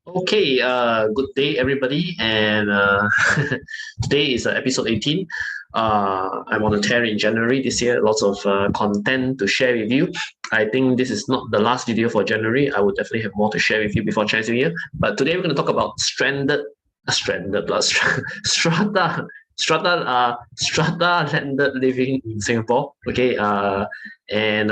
Okay, good day everybody, and today is episode 18. I'm on a tear in January this year, lots of content to share with you. I think this is not the last video for January. I would definitely have more to share with you before Chinese New Year. But today we're going to talk about stranded plus strata landed living in Singapore. Okay, and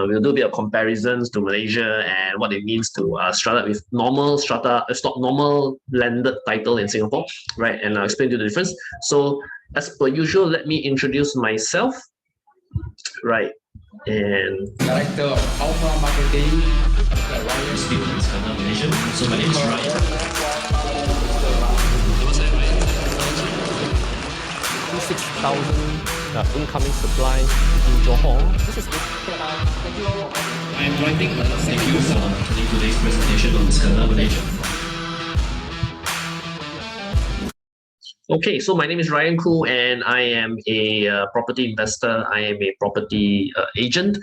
we'll do a bit of comparisons to Malaysia and what it means to strata with normal strata, it's not normal landed title in Singapore, right? And I'll explain to you the difference. So, as per usual, let me introduce myself, right? And Director of Alpha Marketing at Ryan. speaking in Strata Malaysia. So, my name is Ryan. 6,000 incoming supply in Johor. This is I'm writing. Thank you for attending today's presentation on Strata Malaysia. Okay, so my name is Ryan Koo, and I am a property investor. I am a property agent.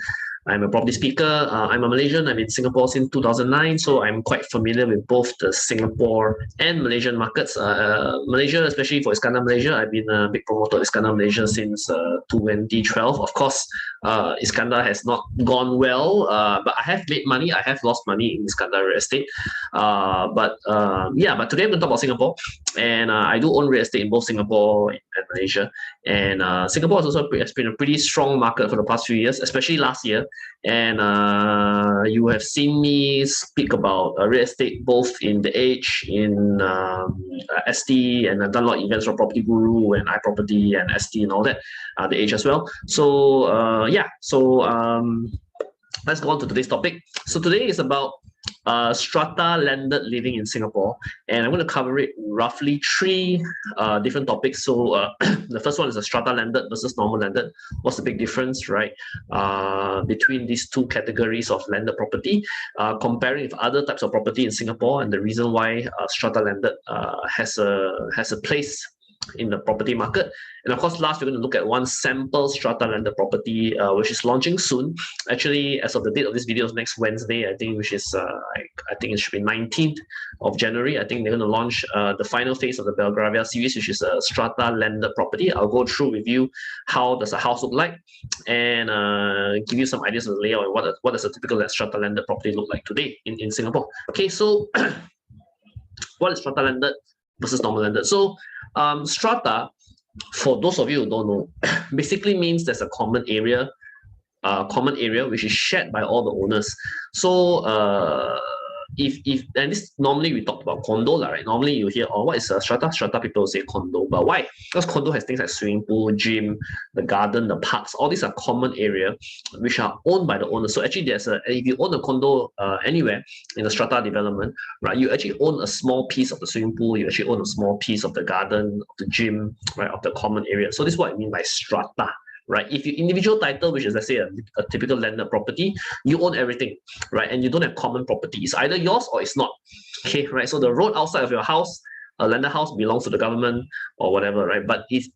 I'm a property speaker. I'm a Malaysian. I'm in Singapore since 2009, so I'm quite familiar with both the Singapore and Malaysian markets. Malaysia, especially for Iskandar Malaysia, I've been a big promoter of Iskandar Malaysia since 2012. Of course, Iskandar has not gone well, but I have made money. I have lost money in Iskandar real estate. But today I'm going to talk about Singapore, and I do own real estate in both Singapore and Malaysia. And Singapore has been a pretty strong market for the past few years, especially last year. And you have seen me speak about real estate both in The Edge, in ST, and I've done a lot of events for Property Guru and iProperty and ST and all that, The Edge as well. So let's go on to today's topic. So today is about strata landed living in Singapore, and I'm going to cover it roughly three different topics. So the first one is the strata landed versus normal landed. What's the big difference, right, between these two categories of landed property, comparing with other types of property in Singapore, and the reason why strata landed has a place in the property market. And of course, last we're going to look at one sample strata landed property, which is launching soon. Actually, as of the date of this video, is next Wednesday, I think, which is I think it should be 19th of January. I think they're going to launch the final phase of the Belgravia series, which is a strata landed property. I'll go through with you how does a house look like, and give you some ideas of the layout and what does a typical strata landed property look like today in Singapore. Okay, so what is strata landed versus normal landed? So strata, for those of you who don't know, basically means there's a common area which is shared by all the owners. So if and this normally we talk about condo, right? Normally you hear, oh, what is a strata? Strata people say condo, but why? Because condo has things like swimming pool, gym, the garden, the parks. All these are common area which are owned by the owner. So actually, if you own a condo anywhere in the strata development, right, you actually own a small piece of the swimming pool. You actually own a small piece of the garden, of the gym, right, of the common area. So this is what I mean by strata. Right, if you individual title, which is let's say a typical landed property, you own everything, right, and you don't have common property. It's either yours or it's not. Okay, right. So the road outside of your house, a landed house, belongs to the government or whatever, right? But if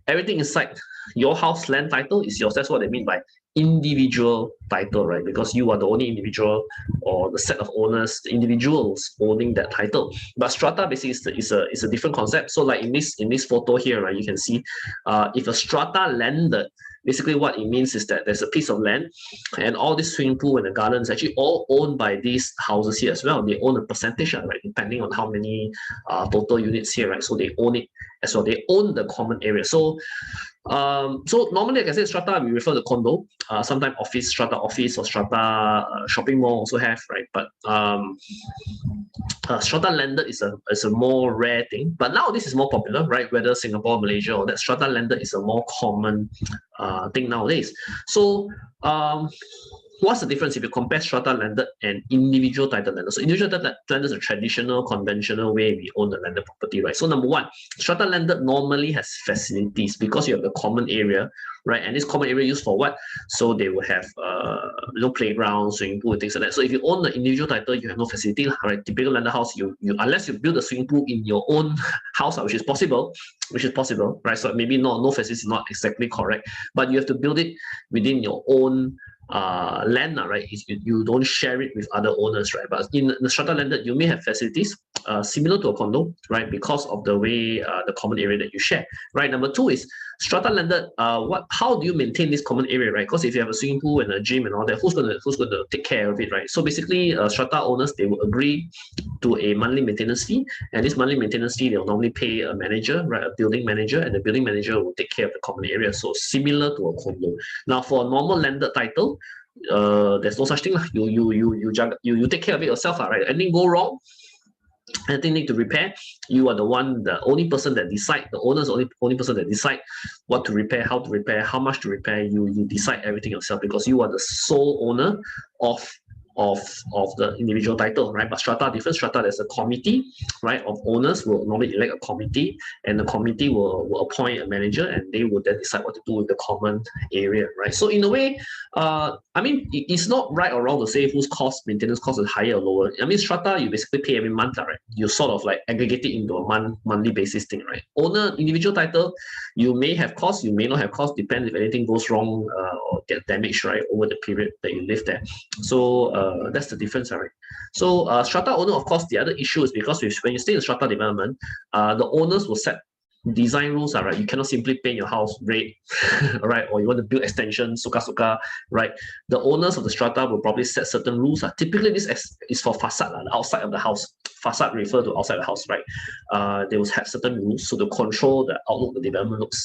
everything inside your house land title is yours, that's what they mean by individual title, right? Because you are the only individual or the set of owners, the individuals owning that title. But strata basically is a different concept. So like in this photo here, right, you can see if a strata landed, basically what it means is that there's a piece of land and all this swimming pool and the garden is actually all owned by these houses here as well. They own a percentage, right, depending on how many total units here, right? So they own it as well. They own the common area. So normally, like I said, strata, we refer to condo, sometimes office, strata office, or strata shopping mall also have, right? But strata landed is a more rare thing. But now this is more popular, right? Whether Singapore, Malaysia, or that, strata landed is a more common thing nowadays. So what's the difference if you compare strata landed and individual title landed? So individual title landed is a traditional, conventional way we own the landed property, right? So number one, strata landed normally has facilities because you have the common area, right? And this common area used for what? So they will have playground, swimming pool, things like that. So if you own the individual title, you have no facility, right? Typical landed house, you unless you build a swimming pool in your own house, which is possible, right? So maybe no facility is not exactly correct, but you have to build it within your own land, right, is you don't share it with other owners, right? But in the strata landed, you may have facilities similar to a condo, right, because of the way the common area that you share, right? Number two is strata landed. How do you maintain this common area, right? Because if you have a swimming pool and a gym and all that, who's gonna take care of it, right? So basically, strata owners, they will agree to a monthly maintenance fee, and this monthly maintenance fee, they'll normally pay a manager, right, a building manager, and the building manager will take care of the common area. So similar to a condo. Now, for a normal landed title, there's no such thing. You take care of it yourself, right? Anything go wrong, anything need to repair, you are the only person that decide. The owner is the only person that decide what to repair, how much to repair. You decide everything yourself because you are the sole owner of the individual title, right? But strata different. Strata, there's a committee, right, of owners will normally elect a committee, and the committee will appoint a manager, and they will then decide what to do with the common area, right? So in a way, I mean, it's not right or wrong to say whose maintenance cost is higher or lower. I mean, strata, you basically pay every month, right? You sort of like aggregate it into a monthly basis thing, right? Owner, individual title, you may have costs, you may not have costs, depends if anything goes wrong or get damaged, right, over the period that you live there. So that's the difference, right? So strata owner, of course, the other issue is because when you stay in strata development, the owners will set design rules, right? You cannot simply paint your house red, right? Or you want to build extension, suka, right? The owners of the strata will probably set certain rules. Typically, this is for facade, the outside of the house. Facade refer to outside the house, right? They will have certain rules so to control the outlook, the development looks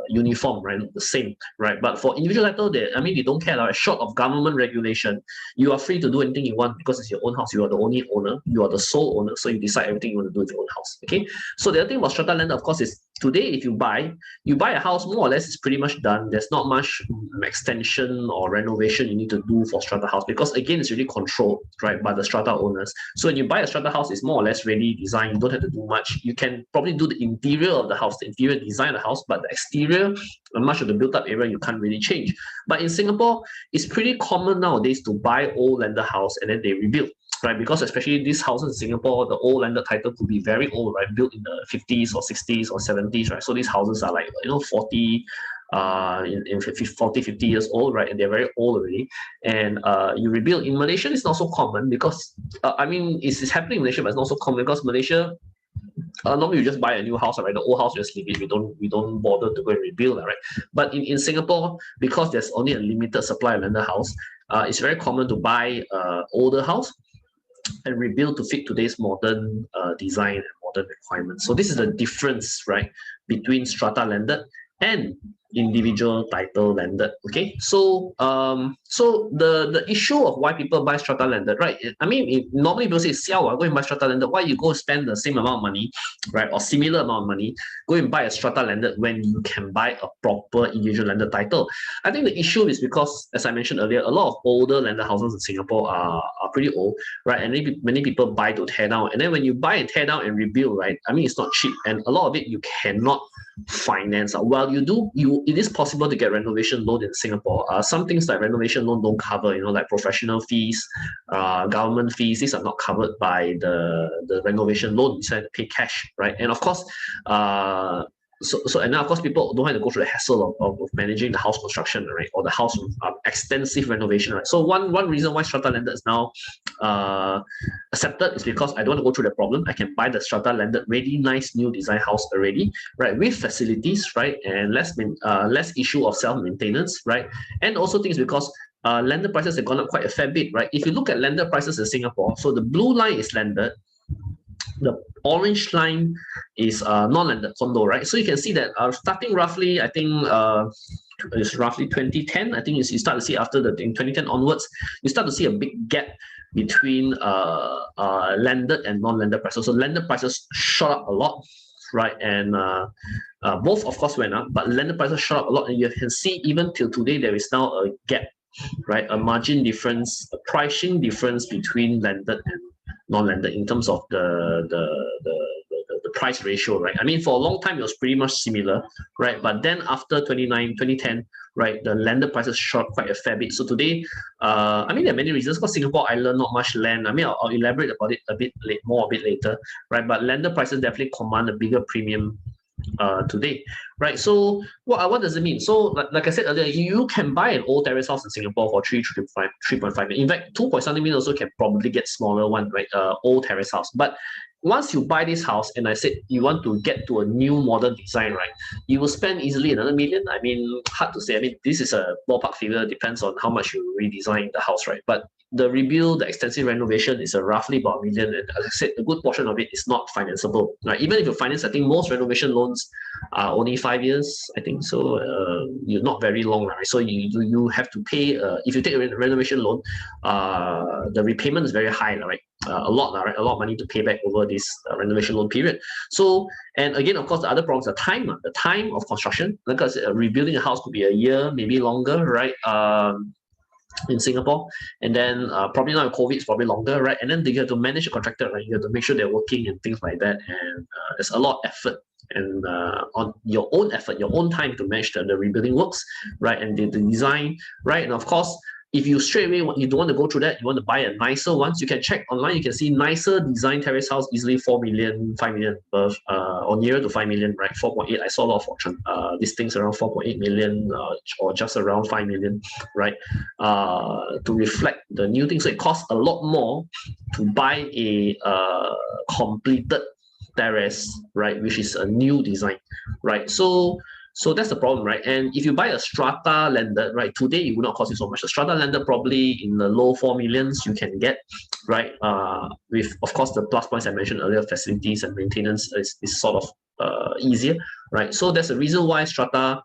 uniform, right? The same, right? But for individual title, they don't care, right? Short of government regulation, you are free to do anything you want because it's your own house. You are the only owner. You are the sole owner, so you decide everything you want to do with your own house. Okay. So the other thing about strata land, of course, is today if you buy a house, more or less it's pretty much done. There's not much extension or renovation you need to do for strata house because again, it's really controlled, right, by the strata owners. So when you buy a strata house, it's more or less ready designed. You don't have to do much. You can probably do the interior of the house, the interior design of the house, but the exterior, much of the built-up area, you can't really change. But in Singapore, it's pretty common nowadays to buy old landed house and then they rebuild, right? Because especially these houses in Singapore, the old landed title could be very old, right? Built in the 50s or 60s or 70s, right? So these houses are like, 40, 50 years old, right? And they're very old already. And you rebuild. In Malaysia, it's not so common because, it's happening in Malaysia, but it's not so common because Malaysia, normally you just buy a new house, right? The old house, just leave it. We don't bother to go and rebuild, right? But in Singapore, because there's only a limited supply of landed house, it's very common to buy older house and rebuild to fit today's modern design and modern requirements. So this is the difference, right, between strata landed and individual title landed. Okay, so the issue of why people buy strata landed, right? Normally people say, go and buy strata landed. Why you go spend the same amount of money, right, or similar amount of money, go and buy a strata landed when you can buy a proper individual landed title? I think the issue is because, as I mentioned earlier, a lot of older landed houses in Singapore are pretty old, right? And many people buy to tear down, and then when you buy and tear down and rebuild, right? It's not cheap, and a lot of it you cannot finance. While it is possible to get renovation loan in Singapore. Some things like renovation loan don't cover, like professional fees, government fees. These are not covered by the renovation loan. You have to pay cash, right? And of course, and now of course people don't have to go through the hassle of managing the house construction, right, or the house extensive renovation, right? So one reason why strata landed is now accepted is because I don't want to go through the problem. I can buy the strata landed ready, nice new design house already, right, with facilities, right, and less issue of self-maintenance, right? And also things because landed prices have gone up quite a fair bit, right? If you look at landed prices in Singapore, so the blue line is landed, the orange line is non-landed condo, right? So you can see that starting roughly, I think it's roughly 2010. I think you start to see after in 2010 onwards, you start to see a big gap between landed and non-landed prices. So landed prices shot up a lot, right? And both of course went up, but landed prices shot up a lot, and you can see even till today there is now a gap, right? A margin difference, a pricing difference between landed and non-landed in terms of the price ratio, right? For a long time it was pretty much similar, right? But then after 2010, right, the landed prices shot quite a fair bit. So today, there are many reasons. Because Singapore Island, not much land. I'll elaborate about it a bit later, right? But landed prices definitely command a bigger premium today, right? So what does it mean? So like I said earlier, you can buy an old terrace house in Singapore for 3.5 million. In fact, 2.something million also can probably get smaller one, right? Old terrace house. But once you buy this house, and I said you want to get to a new modern design, right? You will spend easily another million. I mean, hard to say. I mean, this is a ballpark figure, depends on how much you redesign the house, right? But the rebuild, the extensive renovation is roughly about $1 million. And as I said, a good portion of it is not financeable. Right? Even if you finance, I think most renovation loans are only 5 years, I think. So you're not very long, right? So you have to pay, if you take a renovation loan, the repayment is very high, right? A lot, right? A lot of money to pay back over this renovation loan period. So, and again, of course, the other problems, the time of construction, because rebuilding a house could be a year, maybe longer, right? In Singapore, and then probably now COVID is probably longer, right? And then you have to manage a contractor, right? You have to make sure they're working and things like that, and there's a lot of effort and on your own effort, your own time to manage the rebuilding works, right? And the design, right? And of course, if you straight away you don't want to go through that, you want to buy a nicer one, you can check online. You can see nicer design terrace house easily 4 million, 5 million above, or nearer to 5 million, right? 4.8. I saw a lot of listings around 4.8 million, or just around 5 million, right? To reflect the new thing. So it costs a lot more to buy a completed terrace, right? Which is a new design, right? So that's the problem, right? And if you buy a strata landed, right, today it will not cost you so much. A strata landed probably in the low 4 millions you can get, right? With, of course, the plus points I mentioned earlier, facilities and maintenance is sort of easier, right? So there's a reason why strata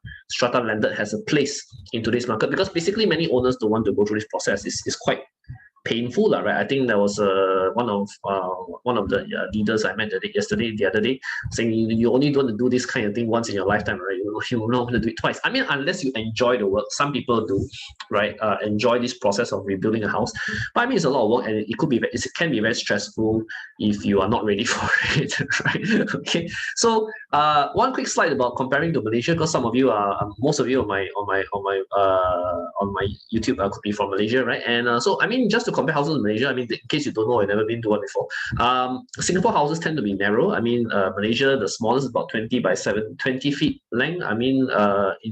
landed has a place in today's market, because basically many owners don't want to go through this process. It's quite painful, right? I think there was one of the leaders I met the other day, saying you only want to do this kind of thing once in your lifetime, right? You not want to do it twice. I mean, unless you enjoy the work. Some people do, right? Enjoy this process of rebuilding a house, but I mean, it's a lot of work, and it can be very stressful if you are not ready for it, right? Okay. So one quick slide about comparing to Malaysia, because some of you most of you on my YouTube could be from Malaysia, right? And so I mean, just to compare houses in Malaysia, I mean, in case you don't know, I've never been to one before. Singapore houses tend to be narrow. I mean, Malaysia, the smallest is about 20 feet length. I mean,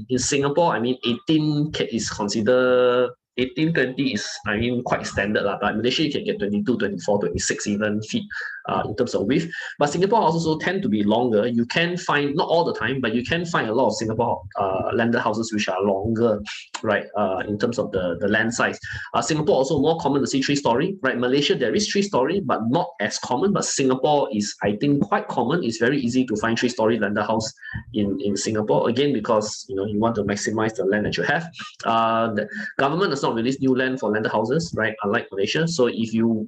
in Singapore, I mean, 18 is considered 18, 20 is, I mean, quite standard, but Malaysia you can get 22, 24, 26 even feet in terms of width. But Singapore houses also tend to be longer. You can find, not all the time, but you can find a lot of Singapore landed houses which are longer, right, in terms of the land size. Singapore also more common to see 3-story, right? Malaysia, there is 3-story, but not as common. But Singapore is, I think, quite common. It's very easy to find 3-story landed house in Singapore, again, because you want to maximize the land that you have. The government does not release new land for landed houses, right? Unlike Malaysia. So if you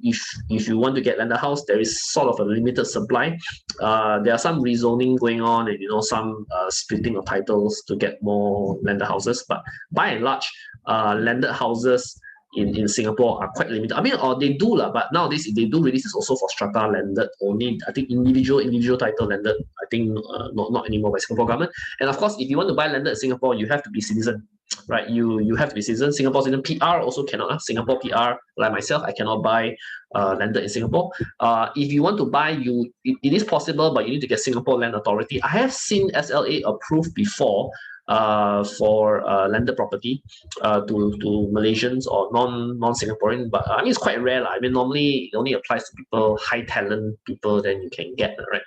want to get landed house, there is sort of a limited supply. There are some rezoning going on, and some splitting of titles to get more landed houses. But by and large, landed houses in Singapore are quite limited. I mean, or they do but nowadays if they do release, it's also for strata landed only. I think individual title landed, I think not anymore by Singapore government. And of course, if you want to buy landed in Singapore, you have to be citizen, right? You have to be citizen. Singapore citizen. PR also cannot. Singapore PR, like myself, I cannot buy landed in Singapore. If you want to buy, it is possible, but you need to get Singapore Land Authority. I have seen SLA approved before for landed property to Malaysians or non-Singaporean, but I mean it's quite rare. I mean normally it only applies to people, high talent people, then you can get, right?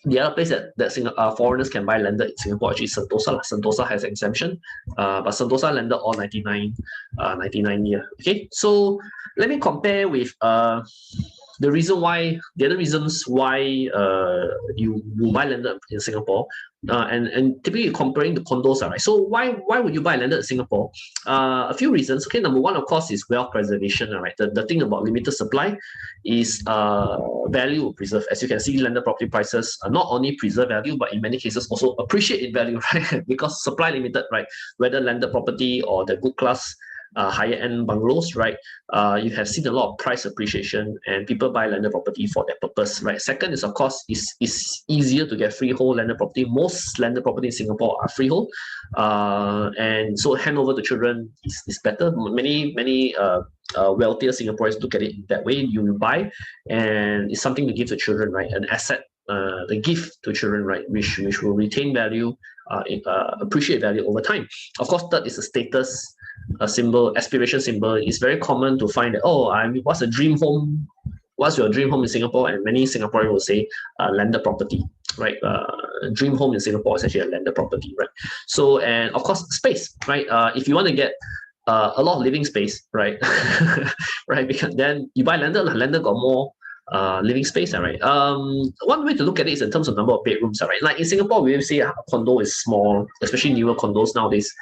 The other place that foreigners can buy landed in Singapore, actually Sentosa. Sentosa has exemption, but Sentosa landed all 99 year. Okay, so let me compare with the other reasons why you buy landed in Singapore, and typically comparing the condos, right? So why would you buy landed in Singapore? A few reasons. Okay, number one, of course, is wealth preservation, right? The thing about limited supply is value preserved. As you can see, landed property prices not only preserve value, but in many cases also appreciate in value, right? Because supply limited, right? Whether landed property or the good class higher end bungalows, right? You have seen a lot of price appreciation, and people buy landed property for that purpose, right? Second is, of course, it's easier to get freehold landed property. Most landed property in Singapore are freehold, and so handover to children is better. Many wealthier Singaporeans look at it that way. You buy, and it's something to give to children, right? An asset the gift to children, right? Which will retain value, appreciate value over time. Of course, third is a status symbol, aspiration symbol. It's very common to find that, oh, what's a dream home? What's your dream home in Singapore? And many Singaporeans will say landed property, right? Dream home in Singapore is actually a landed property, right? So, and of course, space, right? If you want to get a lot of living space, right? Right, because then you buy landed, landed got more living space, right? One way to look at it is in terms of number of bedrooms, right? Like in Singapore, we will say a condo is small, especially newer condos nowadays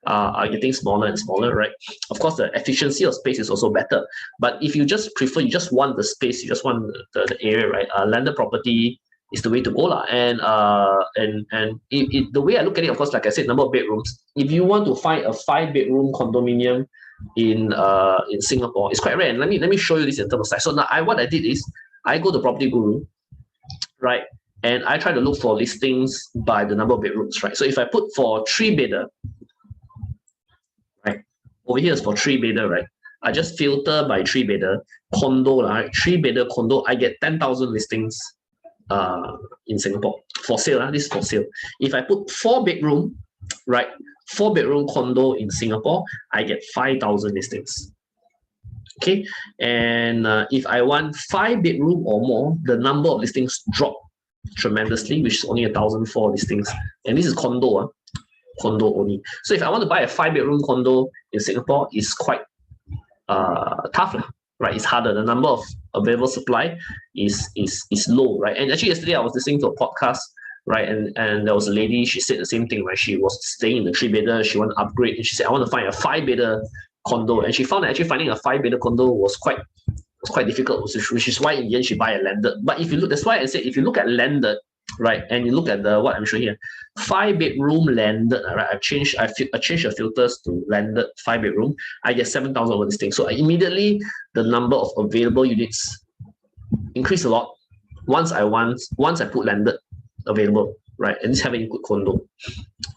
are getting smaller and smaller, right? Of course, the efficiency of space is also better. But if you just prefer, you just want the space, you just want the area, right? Landed property is the way to go, lah. And the way I look at it, of course, like I said, number of bedrooms. If you want to find a 5-bedroom condominium in Singapore, it's quite rare. And let me show you this in terms of size. So now what I did is I go to Property Guru, right? And I try to look for listings by the number of bedrooms, right? So if I put for 3-bedder, right? Over here is for 3-bedder, right? I just filter by 3-bedder condo, right? 3-bedder condo, I get 10,000 listings in Singapore for sale. This is for sale. If I put 4-bedroom, right? 4-bedroom condo in Singapore, I get 5,000 listings. Okay, and if I want 5-bedroom or more, the number of listings drop tremendously, which is only 1,004 listings. And this is condo, condo only. So if I want to buy a 5-bedroom condo in Singapore, it's quite tough, right? It's harder. The number of available supply is low, right? And actually yesterday I was listening to a podcast, right? And there was a lady, she said the same thing, right? She was staying in the 3-bedder, she wanted to upgrade, and she said, I want to find a 5-bedder condo. And she found that actually finding a 5-bedder condo was quite difficult, which is why in the end she buy a landed. But if you look, that's why I said if you look at landed, right, and you look at what I'm showing here, 5-bedroom landed, right? I changed the filters to landed 5-bedroom. I get 7,000 over this thing. So immediately the number of available units increase a lot once I put landed available, right? And it's having good condo,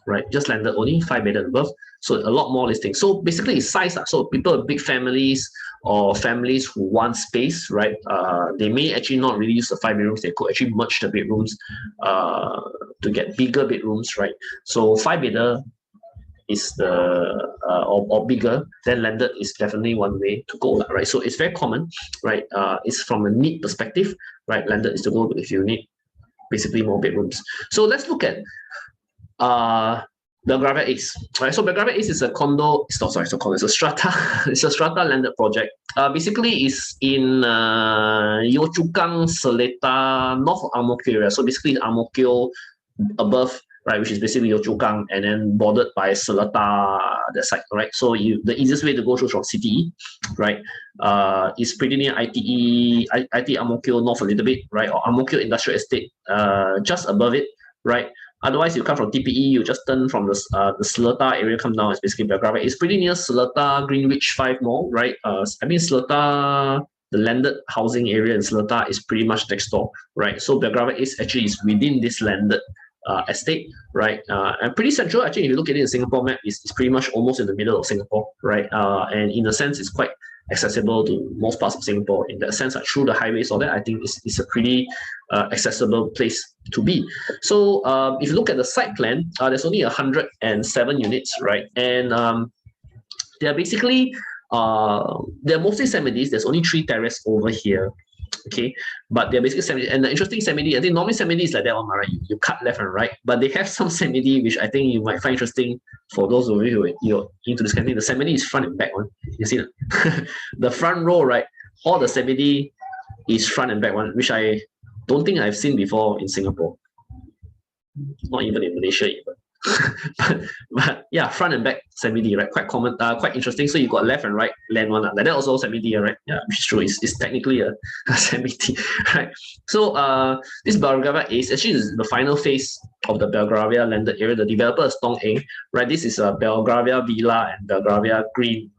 right? Just landed only 5-bedder and above. So a lot more listings. So basically it's size. So people with big families or families who want space, right? They may actually not really use the 5 bedrooms. They could actually merge the bedrooms to get bigger bedrooms, right? So 5-bedder is the or bigger, then landed is definitely one way to go, right? So it's very common, right? It's from a need perspective, right? Landed is to go if you need basically more bedrooms. So let's look at Belgravia Ace, right? So Belgravia Ace is a condo. It's a strata. It's a strata landed project. Basically, it's in Yio Chu Kang, Seletar, north of Ang Mo Kio area. So basically, Ang Mo Kio above, right, which is basically Yio Chu Kang, and then bordered by Seletar, that side, right? So the easiest way to go through from CTE, right, is pretty near ITE Ang Mo Kio north a little bit, right, or Ang Mo Kio Industrial Estate, just above it, right. Otherwise, you come from TPE, you just turn from the Seletar area, come down, it's basically Belgravia. It's pretty near Seletar Greenwich 5 Mall, right? Seletar, the landed housing area in Seletar is pretty much next door, right? So Belgravia is within this landed estate, right? And pretty central, actually, if you look at it in Singapore map, it's pretty much almost in the middle of Singapore, right? And in a sense, it's quite accessible to most parts of Singapore. In that sense, through the highways, all that, I think it's a pretty accessible place to be. So if you look at the site plan, there's only 107 units, right? And they're basically they're mostly semi-Ds. There's only 3 terrace over here, okay? But they're basically semi-D. And the interesting semi-D, I think normally semi-D is like that one, right? You cut left and right, but they have some semi-D which I think you might find interesting for those of you who you're into this kind of thing. The semi-D is front and back one. You see that? The front row, right? All the semi-D is front and back one, which I don't think I've seen before in Singapore. Not even in Malaysia even. but yeah, front and back semi-D, right? Quite common, quite interesting. So you got left and right land one, like that also semi-D, right? Yeah, which is true. It's technically a semi-D, right? So this Belgravia Ace actually is the final phase of the Belgravia landed area. The developer is Tong Eng, right? This is a Belgravia Villa and Belgravia Green.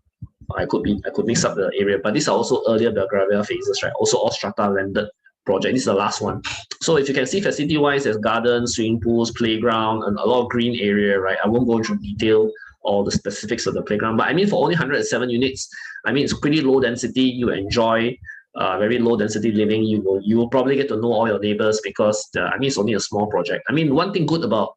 I could mix up the area, but these are also earlier Belgravia phases, right? Also all strata landed project. This is the last one. So if you can see facility-wise, there's gardens, swimming pools, playground, and a lot of green area, right? I won't go into detail all the specifics of the playground, but I mean for only 107 units, I mean it's pretty low density. You enjoy very low density living, you will probably get to know all your neighbors because I mean, it's only a small project. I mean, one thing good about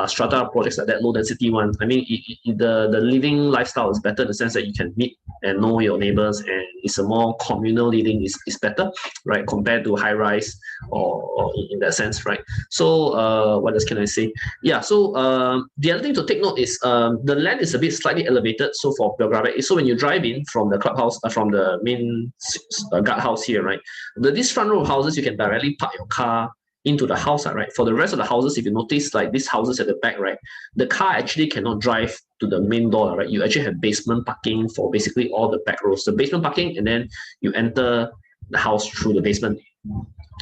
strata projects like that low density one, I mean, the living lifestyle is better in the sense that you can meet and know your neighbors, and it's a more communal living is better, right, compared to high rise or in that sense, right? So what else can I say? Yeah, so the other thing to take note is the land is a bit slightly elevated. So for Belgravia Ace, so when you drive in from the clubhouse, from the main guardhouse here, right, this front row of houses, you can directly park your car into the house, right? For the rest of the houses, if you notice, like these houses at the back, right, the car actually cannot drive to the main door, right? You actually have basement parking for basically all the back rows. The basement parking, and then you enter the house through the basement.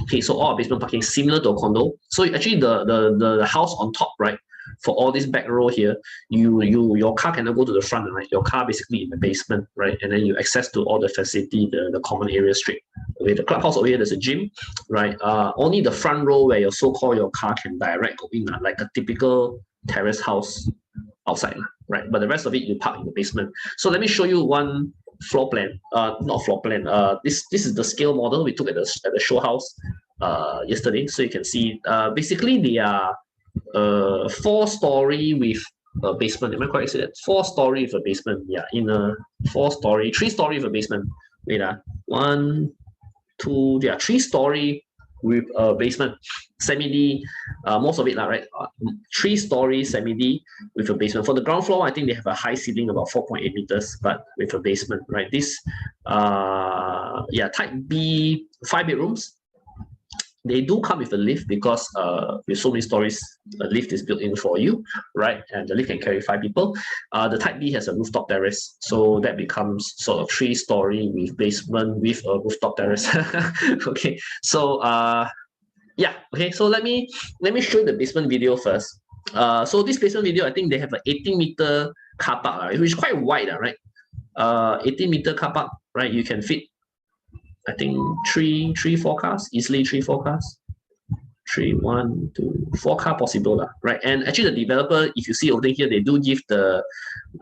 Okay, so all basement parking similar to a condo. So actually the house on top, right, for all this back row here, your car cannot go to the front, right? Your car basically in the basement, right? And then you access to all the facility, the common area straight. Okay, the clubhouse over here, there's a gym, right? Only the front row where your so-called your car can direct go in, like a typical terrace house outside, right? But the rest of it you park in the basement. So let me show you one floor plan, not floor plan. This is the scale model we took at the show house yesterday. So you can see basically they are 4-story with a basement. Am I correct? Say that 4-story with a basement. Yeah, in a 4-story, 3-story with a basement. Wait, 1, 2, yeah, 3-story with a basement. Semi-D, most of it, right? 3-story semi-D with a basement. For the ground floor, I think they have a high ceiling about 4.8 meters, but with a basement, right? This, yeah, type B, 5 bedrooms. They do come with a lift because with so many stories, a lift is built in for you, right? And the lift can carry 5 people. The type B has a rooftop terrace, so that becomes sort of 3-story with basement with a rooftop terrace. Okay, so yeah, okay. So let me show you the basement video first. So this basement video, I think they have an 18-meter car park, which is quite wide, right? 18-meter car park, right? You can fit, I think, 4 cars, easily 4 cars. 1, 2, 4 car possible, right? And actually the developer, if you see over here, they do give the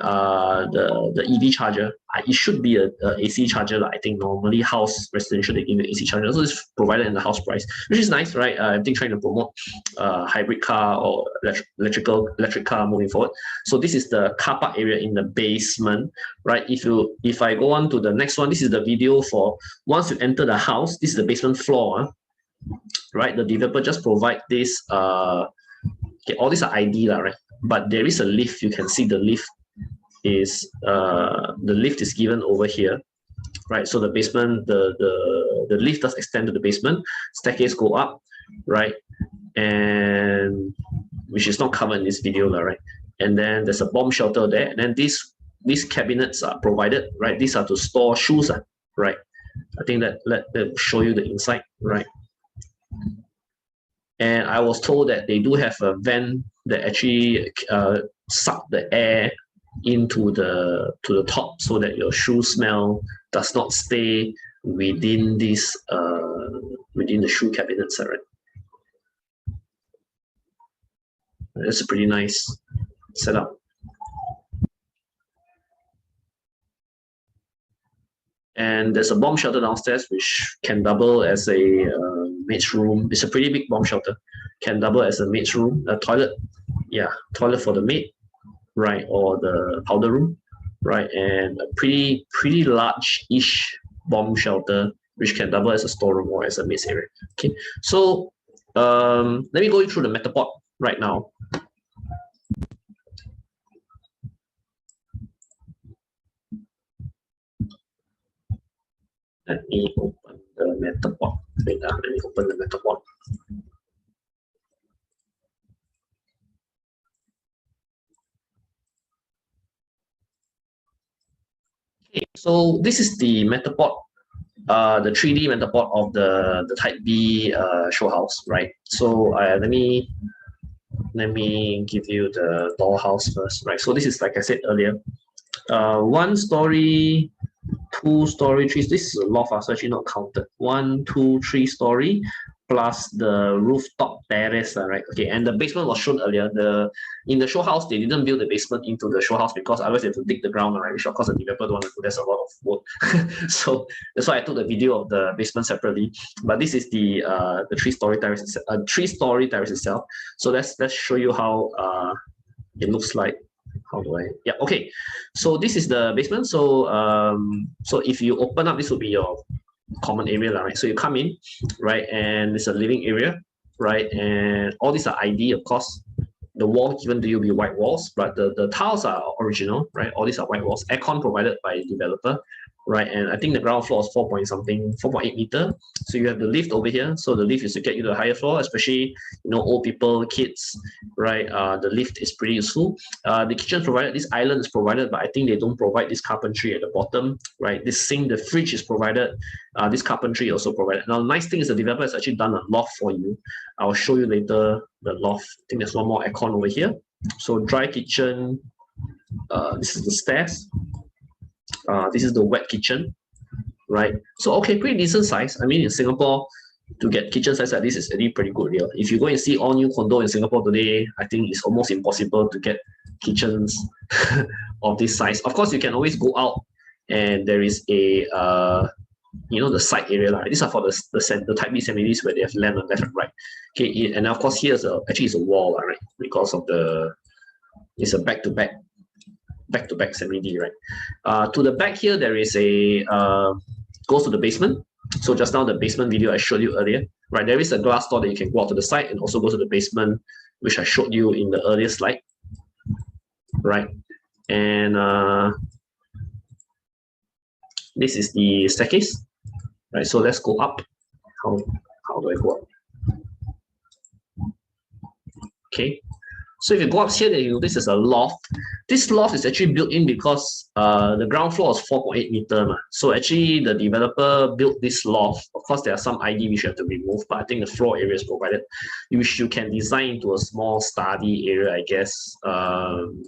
EV charger. It should be a AC charger. I think normally house residential they give you AC charger, so it's provided in the house price, which is nice, right? I think trying to promote hybrid car or electric car moving forward. So this is the car park area in the basement, right? If I go on to the next one, this is the video for once you enter the house. This is the basement floor. Right, the developer just provide this. Okay, all these are ID, right? But there is a lift. You can see the lift is given over here, right? So the basement, the lift does extend to the basement. Staircase go up, right? And which is not covered in this video, right? And then there's a bomb shelter there. And then these cabinets are provided, right? These are to store shoes, right? I think that let show you the inside, right? And I was told that they do have a vent that actually suck the air into the top, so that your shoe smell does not stay within this within the shoe cabinets, right? That's a pretty nice setup. And there's a bomb shelter downstairs, which can double as a maid's room. It's a pretty big bomb shelter. Can double as a maid's room, a toilet. Yeah, toilet for the maid, right? Or the powder room, right? And a pretty large-ish bomb shelter, which can double as a storeroom or as a maid's area. Okay, so let me go through the Metapod right now. Let me open the Metapod. Wait, let me open the Metapod. Okay, so this is the Metapod, the 3D Metapod of the Type B show house, right? So let me give you the dollhouse first, right? So this is, like I said earlier, 1 story, 2 story, 3. This is a loft, so actually not counted. 1, 2, 3 story plus the rooftop terrace, right? Okay, and the basement was shown earlier. In the show house, they didn't build the basement into the show house because otherwise they have to dig the ground, right? Which of course the developer don't want to do. There's a lot of work. So that's why I took the video of the basement separately. But this is the three-story terrace, three-story terrace itself. So let's show you how it looks like. How do I? Yeah, okay. So this is the basement. So so if you open up, this will be your common area, right? So you come in, right, and it's a living area, right, and all these are ID, of course. The wall given to you will be white walls, but the tiles are original, right? All these are white walls. Aircon provided by developer, right? And I think the ground floor is 4.8 meter. So you have the lift over here. So the lift is to get you to the higher floor, especially old people, kids, right? The lift is pretty useful. The kitchen is provided. This island is provided, but I think they don't provide this carpentry at the bottom, right? This sink, the fridge is provided. This carpentry also provided. Now, the nice thing is the developer has actually done a loft for you. I'll show you later the loft. I think there's one more aircon over here. So dry kitchen. This is the stairs. This is the wet kitchen, right? So okay, pretty decent size. I mean, in Singapore, to get kitchen size like this is really pretty good. Yeah. If you go and see all new condo in Singapore today, I think it's almost impossible to get kitchens of this size. Of course, you can always go out, and there is a the side area. Like, these are for the type B amenities where they have land on left and right. Okay, and of course here's actually it's a wall, right? Because of it's a back-to-back amenity, right? To the back here, there is a goes to the basement. So just now the basement video I showed you earlier, right? There is a glass door that you can go out to the side and also go to the basement, which I showed you in the earlier slide, right? And this is the staircase, right? So let's go up. How do I go up? Okay. So if you go up here, then you notice there's a loft. This loft is actually built in because the ground floor is 4.8 meter. So actually the developer built this loft. Of course, there are some ID which you have to remove, but I think the floor area is provided, which you can design into a small study area, I guess.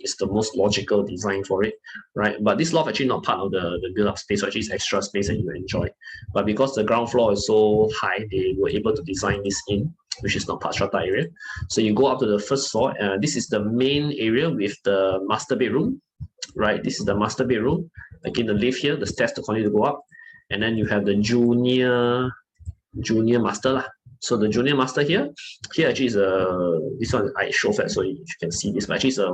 It's the most logical design for it, right? But this loft actually not part of the build-up space, so actually it's extra space that you enjoy. But because the ground floor is so high, they were able to design this in, which is not part strata area. So you go up to the first floor. This is the main area with the master bedroom, right? This is the master bedroom. Again, the lift here, the stairs to continue to go up. And then you have the junior master lah. So the junior master here actually is this one I show flat, so you can see this, but actually it's a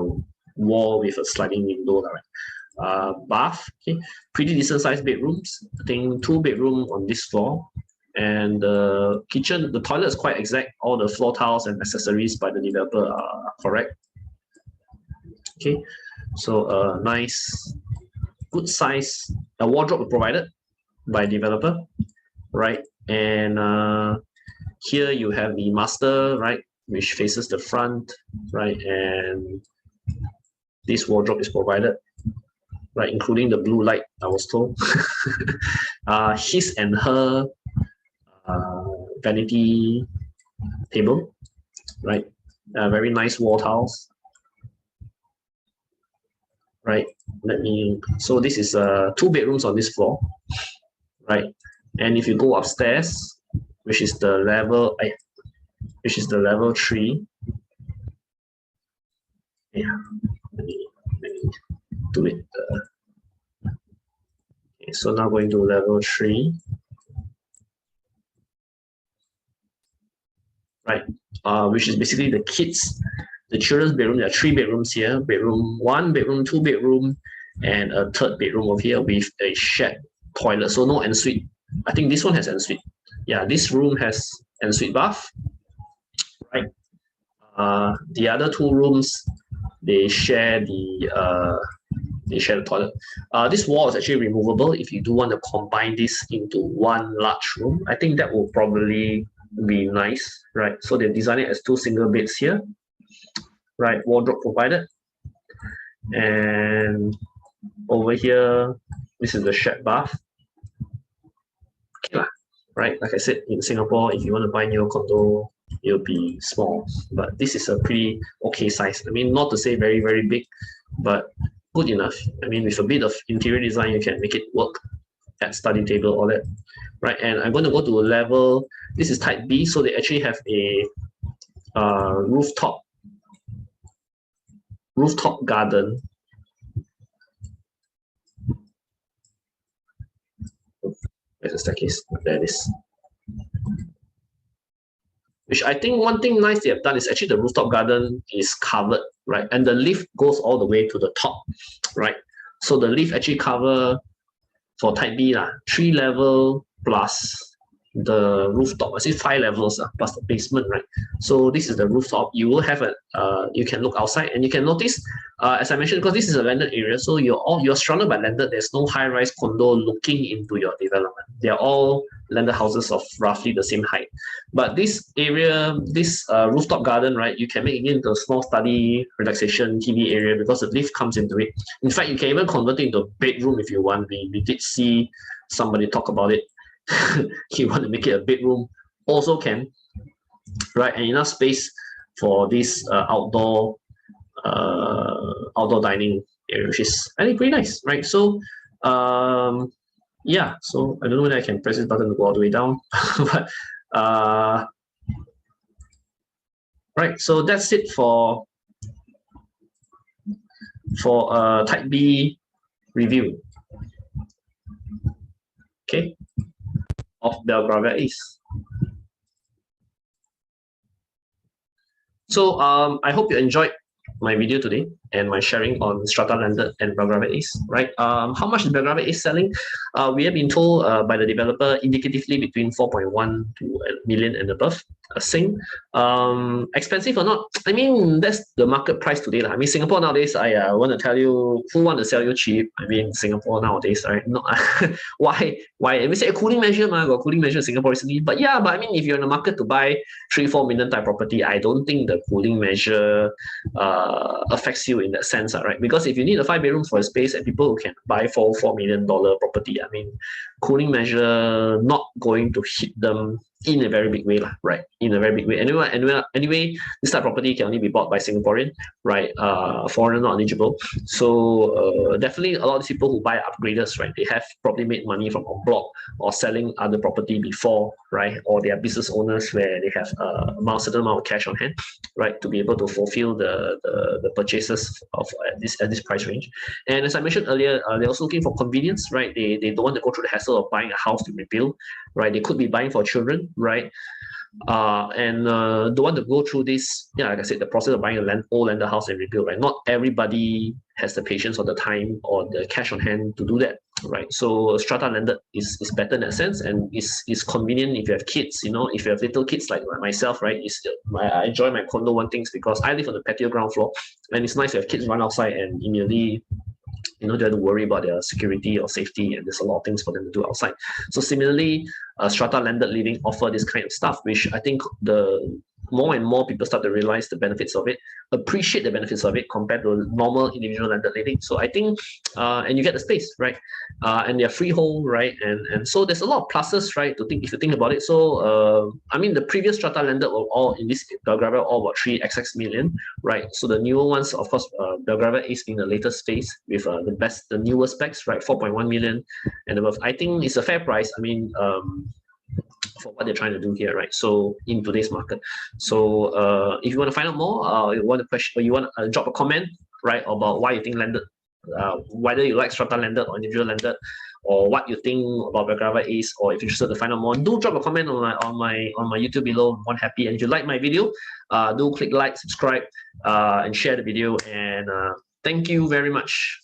wall with a sliding window, right? Bath, okay, pretty decent sized bedrooms. I think 2 bedroom on this floor. And the kitchen, the toilet is quite exact. All the floor tiles and accessories by the developer are correct. Okay, so nice, good size. A wardrobe provided by developer, right? And here you have the master, right, which faces the front, right? And this wardrobe is provided, right, including the blue light, I was told. His and her vanity table, right? Very nice wall tiles, right? So this is 2 bedrooms on this floor, right? And if you go upstairs, which is the level 3. Yeah, let me do it. Okay, so now going to level 3. Right, which is basically the children's bedroom. There are 3 bedrooms here: bedroom 1, bedroom 2, bedroom, and a 3rd bedroom over here with a shared toilet. So no ensuite. I think this one has ensuite. Yeah, this room has ensuite bath. Right. The other 2 rooms, they share the toilet. This wall is actually removable if you do want to combine this into one large room. I think that will probably be nice, right? So they design it as 2 single beds here, right? Wardrobe provided. And over here, this is the shared bath. Okay, right? Like I said, in Singapore, if you want to buy new condo, it'll be small, but this is a pretty okay size. I mean, not to say very, very big, but good enough. I mean, with a bit of interior design, you can make it work. At study table, all that. right? And I'm going to go to a level, this is type B, so they actually have a rooftop garden. Where's the staircase? There it is. Which I think one thing nice they have done is actually the rooftop garden is covered, right? And the lift goes all the way to the top, right? So the lift actually cover for type B, 3 level plus the rooftop. I see 5 levels plus the basement, right? So this is the rooftop. You will have a you can look outside and you can notice, as I mentioned, because this is a landed area, so you're surrounded by landed. There's no high-rise condo looking into your development. They're all landed houses of roughly the same height. But this area, this rooftop garden, right, you can make it into a small study, relaxation, TV area because the lift comes into it. In fact, you can even convert it into a bedroom if you want. We did see somebody talk about it. You want to make it a bedroom, also can, right? And enough space for this outdoor dining area, which is I think pretty nice, right? So yeah, so I don't know whether I can press this button to go all the way down, but right, so that's it for type B review, okay, of Belgravia Ace. So I hope you enjoyed my video today and my sharing on Strata Landed and Belgravia Ace, right? How much is Belgravia Ace selling? We have been told by the developer indicatively between 4.1 to a million and above. Expensive or not? I mean, that's the market price today. I mean, Singapore nowadays, I want to tell you, who want to sell you cheap? I mean, Singapore nowadays, right? No, why? We say a cooling measure, got cooling measure in Singapore recently. But yeah, but I mean, if you're in the market to buy 3-4 million type property, I don't think the cooling measure affects you in that sense, right? Because if you need a 5 bedrooms for a space and people who can buy $4 million property, I mean, cooling measure not going to hit them in a very big way, right? In a very big way. Anyway, this type of property can only be bought by Singaporean, right? Foreigner not eligible. So definitely a lot of people who buy upgraders, right? They have probably made money from en bloc or selling other property before, right? Or they are business owners where they have a certain amount of cash on hand, right? To be able to fulfill the purchases of at this price range. And as I mentioned earlier, they're also looking for convenience, right? They don't want to go through the hassle of buying a house to rebuild, right? They could be buying for children, right? And don't want to go through this, like I said, the process of buying a old landed house and rebuild, right? Not everybody has the patience or the time or the cash on hand to do that, right? So Strata Landed is better in that sense, and is convenient if you have kids, if you have little kids like myself, right? I enjoy my condo one things because I live on the patio ground floor, and it's nice to have kids run outside and immediately they have to worry about their security or safety, and there's a lot of things for them to do outside. So similarly, Strata Landed Living offer this kind of stuff, which I think the more and more people start to realize the benefits of it, appreciate the benefits of it compared to normal individual landed living. So I think, and you get the space, right? And they're freehold, right? And so there's a lot of pluses, right? To think if you think about it. So I mean, the previous Strata Landed were all in this Belgravia all about 3xx million, right? So the newer ones, of course, Belgravia Ace being the latest phase with the newer specs, right? 4.1 million and above. I think it's a fair price. I mean, for what they're trying to do here, right? So in today's market. So if you want to find out more, you want to question, or you want to drop a comment, right, about why you think landed, whether you like Strata Landed or individual landed, or what you think about Belgravia Ace, or if you're interested to find out more, do drop a comment on my YouTube below. I'm happy. And if you like my video, do click like, subscribe, and share the video. And thank you very much.